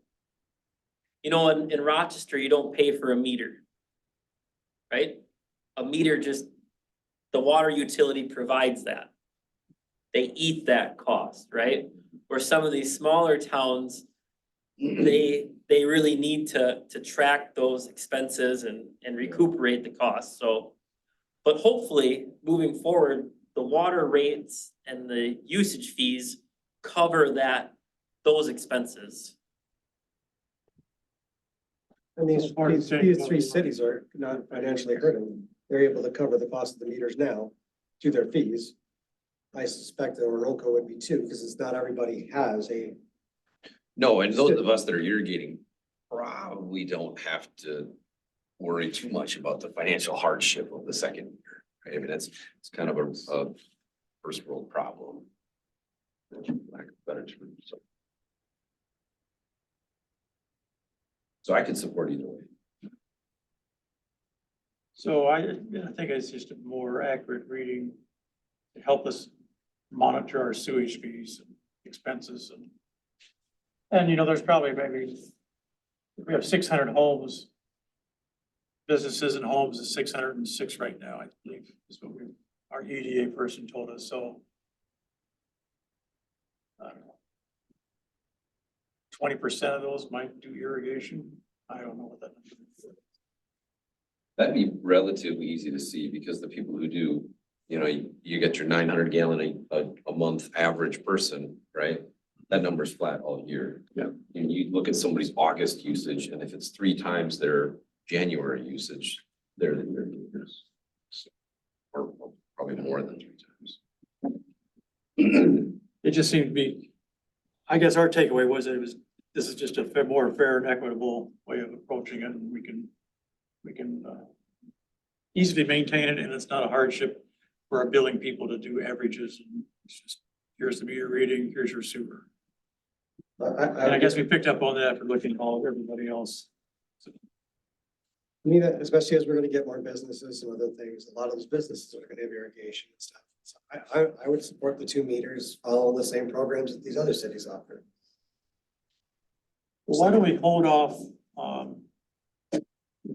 Speaker 5: in Rochester, you don't pay for a meter. Right? A meter the water utility provides that. They eat that cost, right? Where some of these smaller towns, they really need to track those expenses and recuperate the costs, so. But hopefully, moving forward, the water rates and the usage fees cover those expenses.
Speaker 3: And these,
Speaker 6: It's hard to
Speaker 3: these,
Speaker 6: say.
Speaker 3: these 3 cities are not financially hurting. They're able to cover the cost of the meters now through their fees. I suspect that Orinoco would be too, because it's not everybody has a,
Speaker 7: No, and those of us that are irrigating probably don't have to worry too much about the financial hardship of the second year, right? I mean, it's kind of a first world problem. Lack of better term, so I could support either way.
Speaker 6: So I think it's just a more accurate reading to help us monitor our sewage fees and expenses and there's probably maybe, we have 600 homes. Businesses and homes is 606 right now, I believe, is what our EDA person told us, so. I don't know. 20% of those might do irrigation. I don't know what that number is.
Speaker 7: That'd be relatively easy to see because the people who do, you get your 900 gallon a month average person, right? That number's flat all year.
Speaker 6: Yeah.
Speaker 7: And you look at somebody's August usage, and if it's 3 times their January usage, they're leaders. Or probably more than 3 times.
Speaker 6: It just seemed to be, I guess our takeaway was that this is just a more fair and equitable way of approaching it, and we can easy to maintain it and it's not a hardship for our billing people to do averages. It's just, here's the meter reading, here's your sewer. And I guess we picked up on that after looking at all, everybody else.
Speaker 3: I mean, especially as we're gonna get more businesses and other things, a lot of those businesses are gonna have irrigation and stuff. So I would support the 2 meters, following the same programs that these other cities offer.
Speaker 6: Well, why don't we hold off, if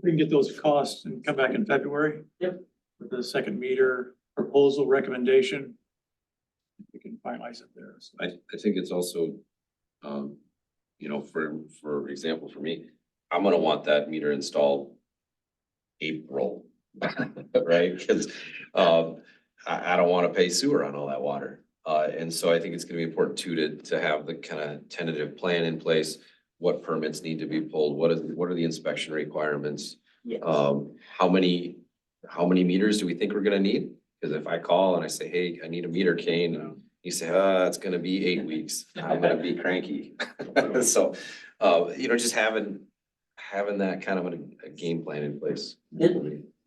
Speaker 6: we can get those costs and come back in February?
Speaker 5: Yep.
Speaker 6: With the second meter proposal recommendation. We can finalize it there. So
Speaker 7: I think it's also, you know, for example, for me, I'm gonna want that meter installed April, right? Cause, I don't wanna pay sewer on all that water. And so I think it's gonna be important too, to have the kind of tentative plan in place. What permits need to be pulled? What are the inspection requirements?
Speaker 5: Yes.
Speaker 7: How many meters do we think we're gonna need? Cause if I call and I say, hey, I need a meter, Kane, and you say, it's gonna be 8 weeks, I'm gonna be cranky. So, you know, just having that kind of a game plan in place.
Speaker 5: Did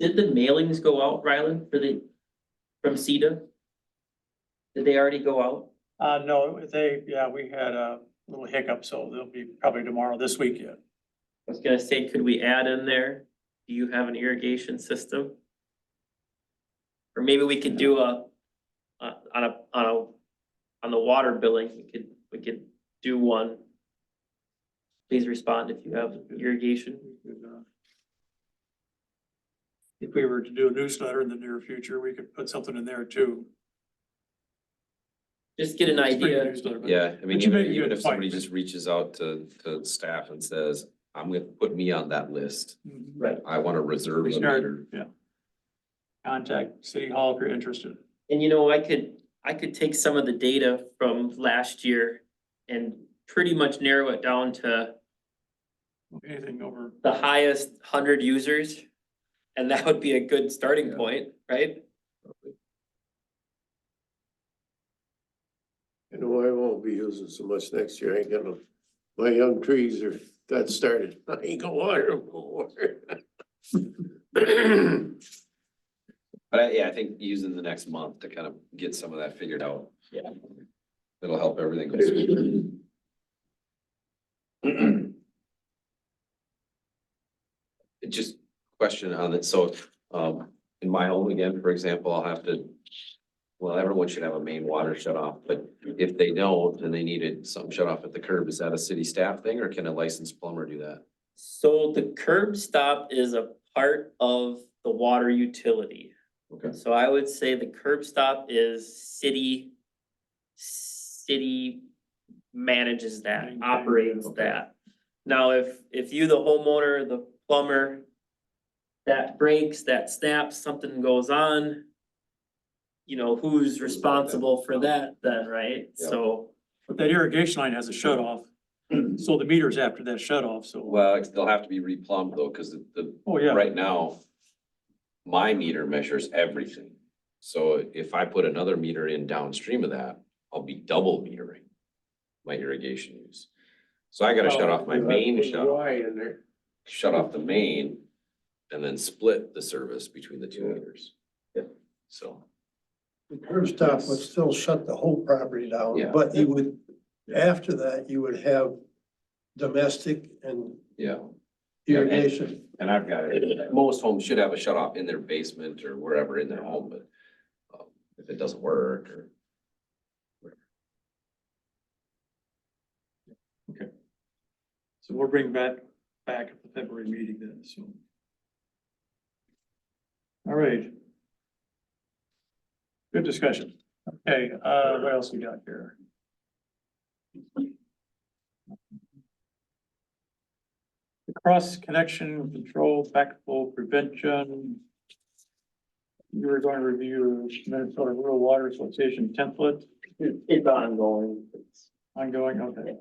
Speaker 5: the mailings go out, Ryland, from CETA? Did they already go out?
Speaker 6: no, we had a little hiccup, so they'll be probably tomorrow, this week yet.
Speaker 5: I was gonna say, could we add in there, do you have an irrigation system? Or maybe we could do on the water billing, we could do one. Please respond if you have irrigation.
Speaker 6: If we were to do a newsletter in the near future, we could put something in there too.
Speaker 5: Just get an
Speaker 6: It's pretty
Speaker 5: idea.
Speaker 6: newsletter, but-
Speaker 7: Yeah, I mean,
Speaker 6: But you may-
Speaker 7: even if somebody
Speaker 6: fine.
Speaker 7: just reaches out to staff and says, I'm gonna put me on that list.
Speaker 6: Mhm.
Speaker 5: Right.
Speaker 7: I wanna reserve a
Speaker 6: Start,
Speaker 7: meter.
Speaker 6: yeah. Contact City Hall if you're interested.
Speaker 5: And you know, I could take some of the data from last year and pretty much narrow it down to
Speaker 6: Anything over,
Speaker 5: the highest 100 users. And that would be a good starting
Speaker 7: Yeah.
Speaker 5: point, right?
Speaker 1: You know, I won't be using so much next year. I ain't gonna, my young trees got started. I ain't gonna water them more.
Speaker 7: But yeah, I think using the next month to kind of get some of that figured out.
Speaker 5: Yeah.
Speaker 7: It'll help everything go smooth. Just question on it, so, in my home again, for example, I'll have to. Well, everyone should have a main water shut off, but if they don't, and they needed something shut off at the curb, is that a city staff thing, or can a licensed plumber do that?
Speaker 5: So the curb stop is a part of the water utility.
Speaker 7: Okay.
Speaker 5: So I would say the curb stop is city manages that,
Speaker 6: Maintains,
Speaker 5: operates
Speaker 7: okay.
Speaker 5: that. Now, if you, the homeowner, the plumber, that breaks, that snaps, something goes on, you know, who's responsible for that then, right?
Speaker 7: Yeah.
Speaker 5: So,
Speaker 6: but that irrigation line has a shut off. So the meter's after that shut off, so,
Speaker 7: Well, they'll have to be replumbed though, cause
Speaker 6: oh, yeah.
Speaker 7: right now, my meter measures everything. So if I put another meter in downstream of that, I'll be double metering my irrigation use. So I gotta shut off my main shut off,
Speaker 1: Why in there?
Speaker 7: shut off the main, and then split the service between the 2 meters.
Speaker 5: Yep.
Speaker 7: So,
Speaker 1: The curb stop would still shut the whole property down,
Speaker 7: Yeah.
Speaker 1: but you would, after that, you would have domestic and
Speaker 7: yeah,
Speaker 1: irrigation.
Speaker 7: and I've got it, most homes should have a shut off in their basement or wherever in their home, but if it doesn't work or.
Speaker 6: So we'll bring back at the February meeting then, so. All right. Good discussion. Okay, what else we got here? The cross connection control backflow prevention. You were going to review Minnesota Rural Water Association template,
Speaker 5: it's ongoing.
Speaker 6: ongoing, okay.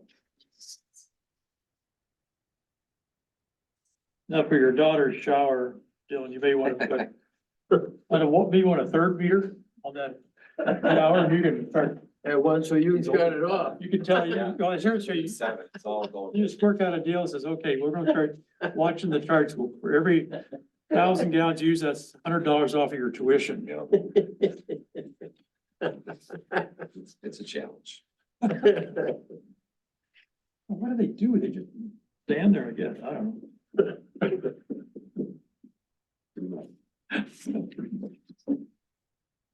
Speaker 6: Now for your daughter's shower, Dylan, you may want to put, maybe want a third meter on that shower, you can start,
Speaker 1: And one, so you got it off.
Speaker 6: you can tell, go, here, so you,
Speaker 7: Seven, it's all going.
Speaker 6: you just work out a deal, that says, okay, we're gonna start watching the charts for every
Speaker 2: 1,000 gallons used, that's $100 off of your tuition.
Speaker 7: You know, it's a challenge.
Speaker 2: What do they do? They just stand there, I guess. I don't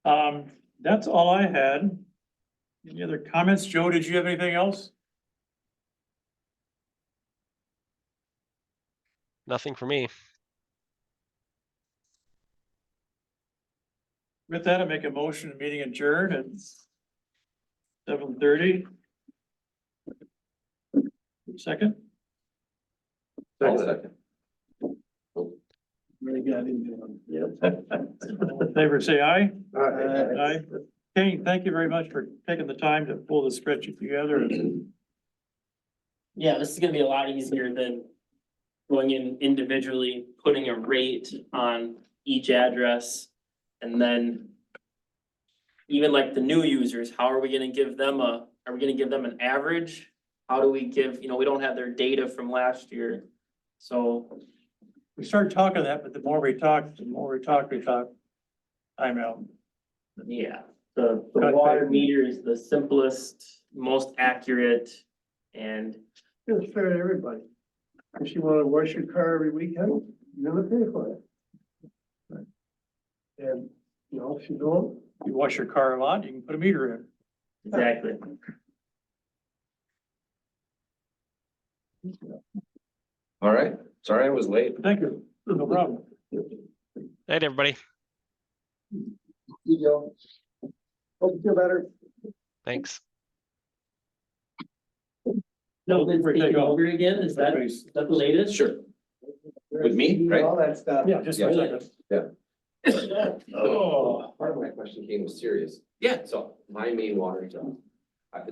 Speaker 2: know. That's all I had. Any other comments? Joe, did you have anything else?
Speaker 4: Nothing for me.
Speaker 2: With that, I make a motion, meeting adjourned at 7:30. Second,
Speaker 7: Second.
Speaker 1: Really got into it.
Speaker 2: all in favor, say aye. Aye. Kane, thank you very much for taking the time to pull the spreadsheet together.
Speaker 5: Yeah, this is gonna be a lot easier than going in individually, putting a rate on each address. And then even like the new users, how are we gonna give them are we gonna give them an average? How do we give, we don't have their data from last year. So,
Speaker 2: We started talking that, but the more we talk, I'm out.
Speaker 5: yeah, the
Speaker 2: Okay.
Speaker 5: water meter is the simplest, most accurate. And
Speaker 1: It's fair to everybody. If you wanna wash your car every weekend, you're gonna pay for it. And, if you don't,
Speaker 2: You wash your car a lot, you can put a meter in.
Speaker 5: exactly.
Speaker 7: All right, sorry I was late.
Speaker 2: Thank you. No problem.
Speaker 4: Night, everybody.
Speaker 1: you go. Hope you feel better.
Speaker 4: Thanks.
Speaker 5: No, Lynn's
Speaker 2: We're
Speaker 5: taking
Speaker 2: taking
Speaker 5: over again, is that the latest?
Speaker 7: Sure. With me, right?
Speaker 1: All that stuff.
Speaker 2: Yeah, just for a second.
Speaker 7: Oh, part of my question came was serious. Yeah. So my main water stuff.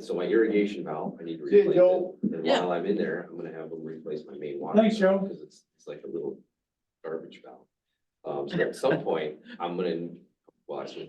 Speaker 7: So my irrigation valve, I need to
Speaker 1: See you,
Speaker 7: replace
Speaker 1: Joe.
Speaker 7: it. And
Speaker 5: Yeah.
Speaker 7: while I'm in there, I'm gonna have them replace my main water.
Speaker 2: Thanks, Joe.
Speaker 7: Because it's like a little garbage valve. So at some point, I'm gonna, well, actually,